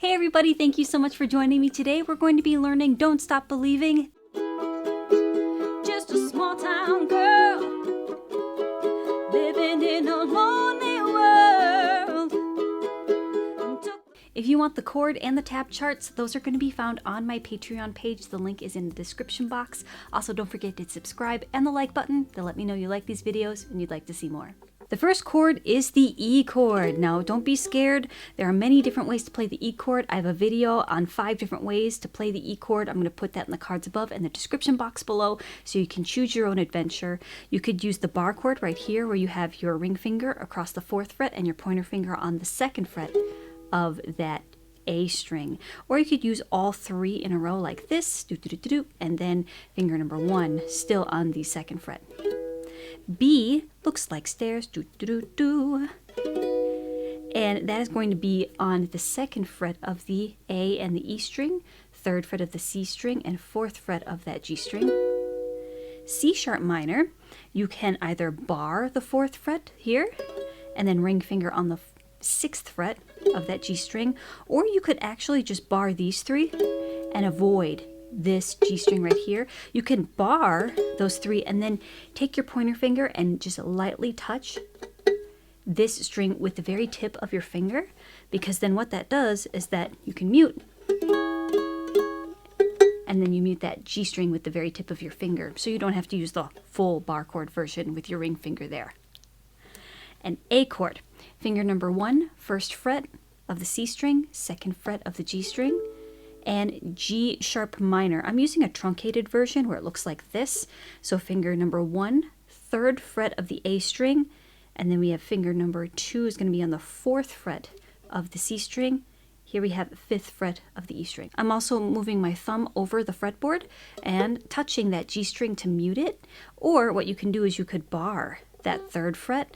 Hey everybody, thank you so much for joining me today. We're going to be learning Don't Stop Believing. Just a small town girl living in a lonely world. If you want the chord and the tab charts, those are going to be found on my Patreon page. The link is in the description box. Also, don't forget to subscribe and the like button to let me know you like these videos and you'd like to see more. The first chord is the E chord. Now, don't be scared. There are many different ways to play the E chord. I have a video on 5 different ways to play the E chord. I'm going to put that in the cards above and the description box below so you can choose your own adventure. You could use the bar chord right here where you have your ring finger across the 4th fret and your pointer finger on the 2nd fret of that A string. Or you could use all 3 in a row like this, and then finger number 1 still on the 2nd fret. B looks like stairs, and that is going to be on the 2nd fret of the A and the E string, 3rd fret of the C string, and 4th fret of that G string. C sharp minor, you can either bar the 4th fret here, and then ring finger on the 6th fret of that G string, or you could actually just bar these 3 and avoid this G string right here. You can bar those 3 and then take your pointer finger and just lightly touch this string with the very tip of your finger, because then what that does is that you can mute, and then you mute that G string with the very tip of your finger, so you don't have to use the full bar chord version with your ring finger there. An A chord, finger number 1, 1st fret of the C string, 2nd fret of the G string, and G sharp minor. I'm using a truncated version where it looks like this. So finger number 1, 3rd fret of the A string, and then we have finger number 2 is going to be on the 4th fret of the C string. Here we have 5th fret of the E string. I'm also moving my thumb over the fretboard and touching that G string to mute it. Or what you can do is you could bar that 3rd fret,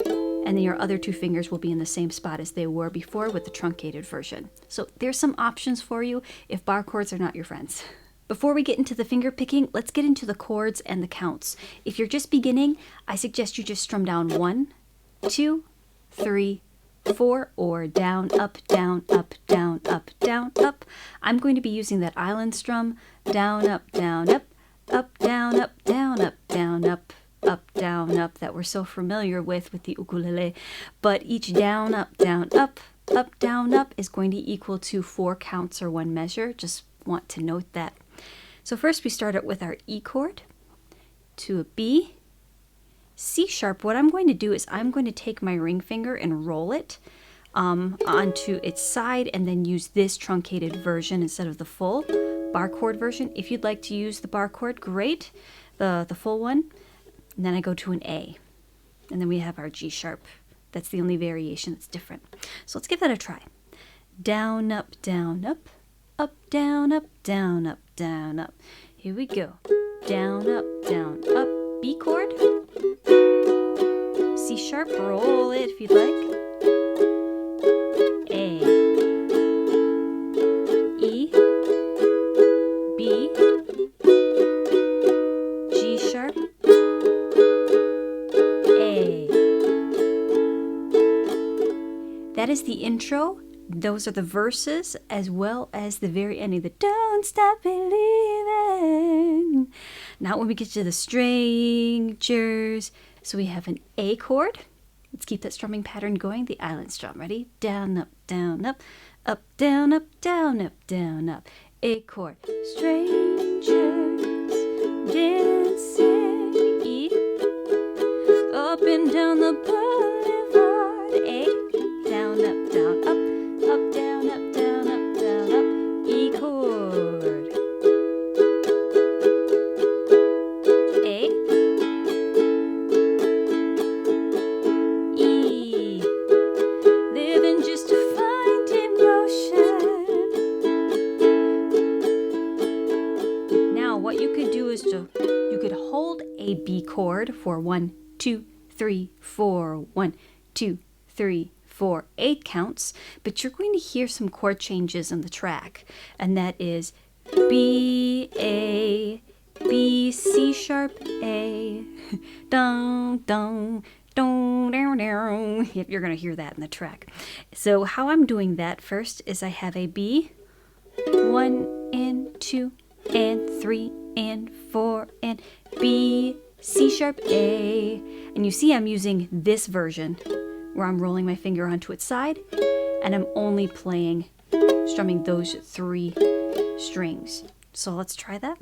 and then your other 2 fingers will be in the same spot as they were before with the truncated version. So there's some options for you if bar chords are not your friends. Before we get into the finger picking, let's get into the chords and the counts. If you're just beginning, I suggest you just strum down 1, 2, 3, 4, or down, up, down, up, down, up, down, up. I'm going to be using that island strum, down, up, down, up, down, up, down, up, down, up, up, that we're so familiar with the ukulele. But each down, up, down, up is going to equal to 4 counts or 1 measure. Just want to note that. So first we start out with our E chord to a B, C sharp. What I'm going to do is I'm going to take my ring finger and roll it onto its side and then use this truncated version instead of the full bar chord version. If you'd like to use the bar chord, great, the full one. And then I go to an A, and then we have our G sharp. That's the only variation that's different. So let's give that a try. Down, up, down, up, down, up, down, up, down, up. Here we go. Down, up, B chord. C sharp, roll it if you'd like. A, E, B, G sharp, that is the intro. Those are the verses as well as the very ending, the don't stop believing. Now when we get to the strangers, so we have an A chord. Let's keep that strumming pattern going, the island strum. Ready? Down, up, down, up, down, up, down, up, down, up. A chord. Strangers dancing. E. Up and down the boulevard. A. Down, up, down, up, down, up, down, up, down, up. E chord. A. E. Living just to find emotion. Now what you could do is you could hold a B chord for 1, 2, 3, 4, 1, 2, 3, 4, 8 counts, but you're going to hear some chord changes in the track, and that is B, A, B, C sharp, A, dun, dun, You're going to hear that in the track. So how I'm doing that first is I have a B, 1 and 2 and 3 and 4 and B, C sharp, A. And you see I'm using this version where I'm rolling my finger onto its side and I'm only strumming those 3 strings. So let's try that.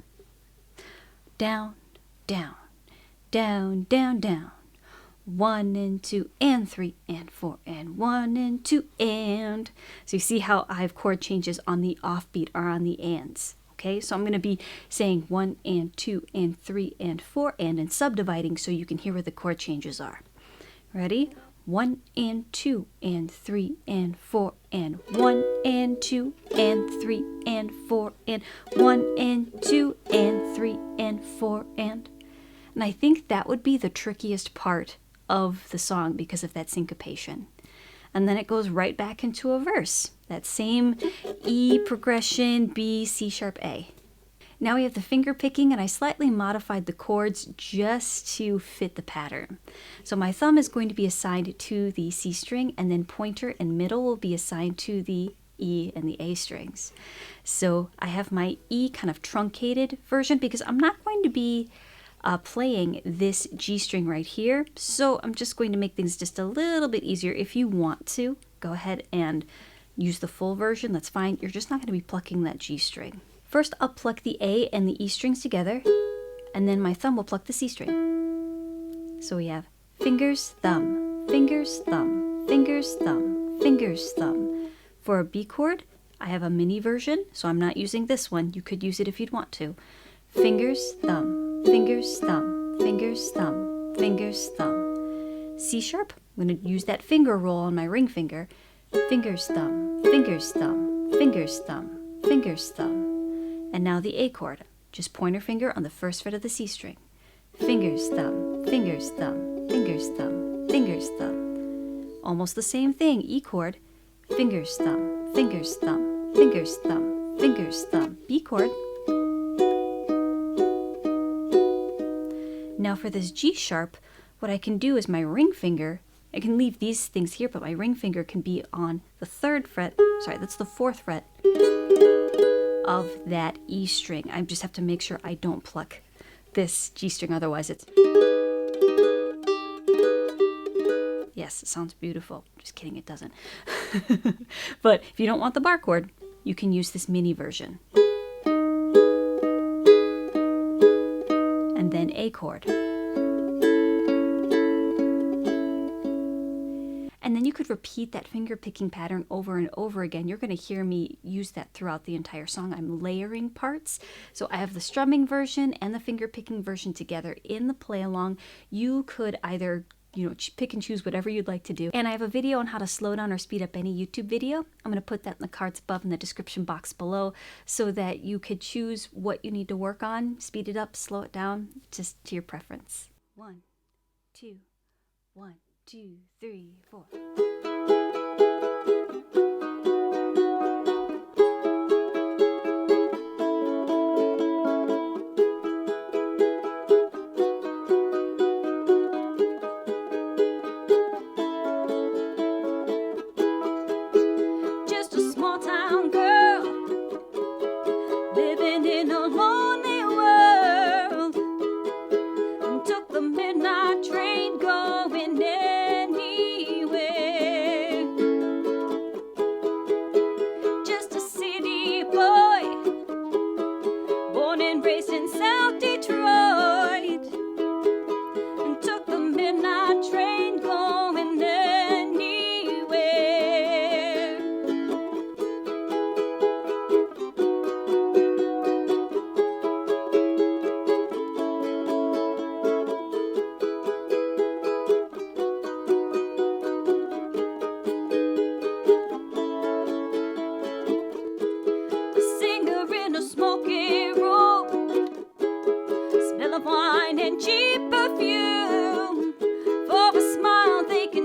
Down, down, down, down, down. 1 and 2 and 3 and 4 and 1 and 2 and. So you see how I have chord changes on the offbeat or on the ands. Okay, so I'm going to be saying 1 and 2 and 3 and 4 and subdividing so you can hear where the chord changes are. Ready? 1 and 2 and 3 and 4 and 1 and 2 and 3 and 4 and 1 and 2 and 3 and 4 and. And I think that would be the trickiest part of the song because of that syncopation. And then it goes right back into a verse. That same E progression, B, C sharp, A. Now we have the finger picking, and I slightly modified the chords just to fit the pattern. So my thumb is going to be assigned to the C string, and then pointer and middle will be assigned to the E and the A strings. So I have my E kind of truncated version because I'm not going to be playing this G string right here. So I'm just going to make things just a little bit easier. If you want to, go ahead and use the full version. That's fine. You're just not going to be plucking that G string. First, I'll pluck the A and the E strings together, and then my thumb will pluck the C string. So we have fingers, thumb, fingers, thumb, fingers, thumb, fingers, thumb. For a B chord, I have a mini version, so I'm not using this one. You could use it if you'd want to. Fingers, thumb, fingers, thumb, fingers, thumb, fingers, thumb. C sharp, I'm going to use that finger roll on my ring finger. Fingers, thumb, fingers, thumb, fingers, thumb, fingers, thumb. And now the A chord, just pointer finger on the first fret of the C string. Fingers, thumb, fingers, thumb, fingers, thumb, fingers, thumb. Almost the same thing, E chord, fingers, thumb, fingers, thumb, fingers, thumb, fingers, thumb. B chord. Now for this G sharp, what I can do is my ring finger, I can leave these things here, but my ring finger can be on the 3rd fret, that's the 4th fret of that E string. I just have to make sure I don't pluck this G string, otherwise it's... Yes, it sounds beautiful. Just kidding, it doesn't. But if you don't want the bar chord, you can use this mini version. And then A chord. And then you could repeat that finger picking pattern over and over again. You're going to hear me use that throughout the entire song. I'm layering parts. So I have the strumming version and the finger picking version together in the play along. You could either pick and choose whatever you'd like to do. And I have a video on how to slow down or speed up any YouTube video. I'm going to put that in the cards above in the description box below so that you could choose what you need to work on, speed it up, slow it down, just to your preference. 1, 2, 1, 2, 3, 4.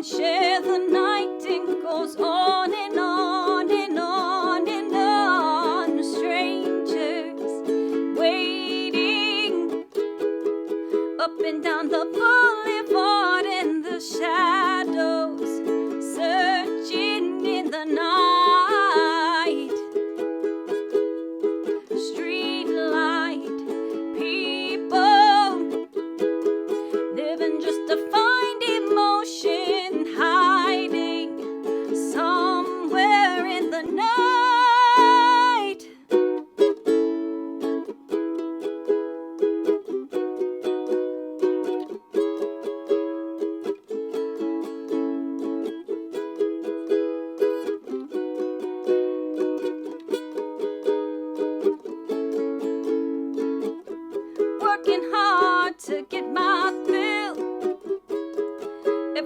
Share the night and goes on and on and on and on. Strangers waiting up and down the boulevard in the shadows.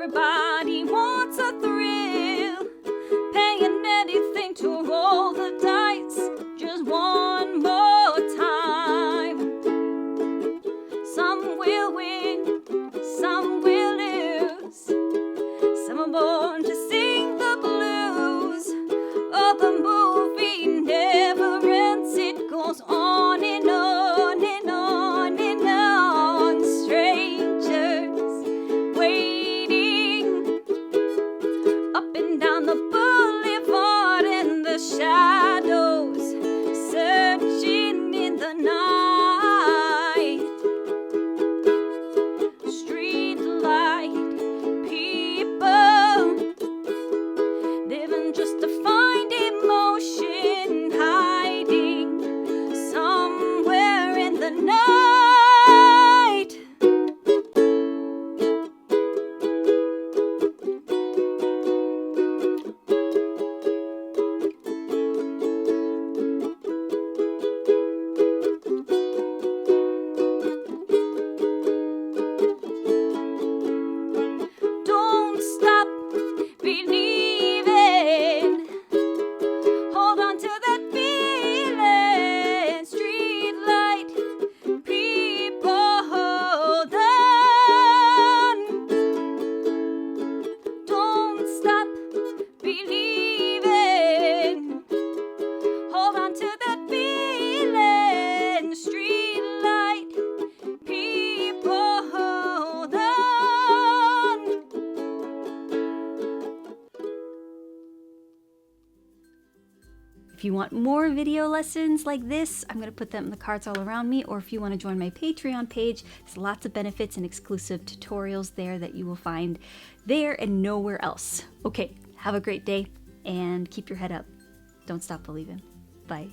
Everybody wants a thrill, paying anything to roll the dice just one more time. Some will win, some will lose. Some are born to sing the blues. Oh, the movie never ends, it goes on and on and on and on. Strangers waiting up and down the boulevard in the shadows, searching in the night. Street light people living just to find emotion, hiding somewhere in the night. Don't stop believing. Hold on to that feeling. Street light people, hold on. Don't stop believing. Hold on to that feeling. Street light people, hold on. If you want more video lessons like this, I'm going to put them in the cards all around me, or if you want to join my Patreon page, there's lots of benefits and exclusive tutorials there that you will find there and nowhere else. Okay, have a great day and keep your head up. Don't stop believing. Bye.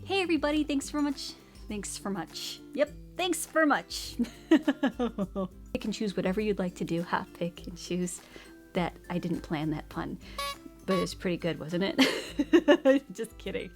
Hey everybody, thanks for much. Thanks for much. Yep, thanks for much. Pick and choose whatever you'd like to do. Ha, pick and choose. That I didn't plan that pun, but it's pretty good, wasn't it? Just kidding.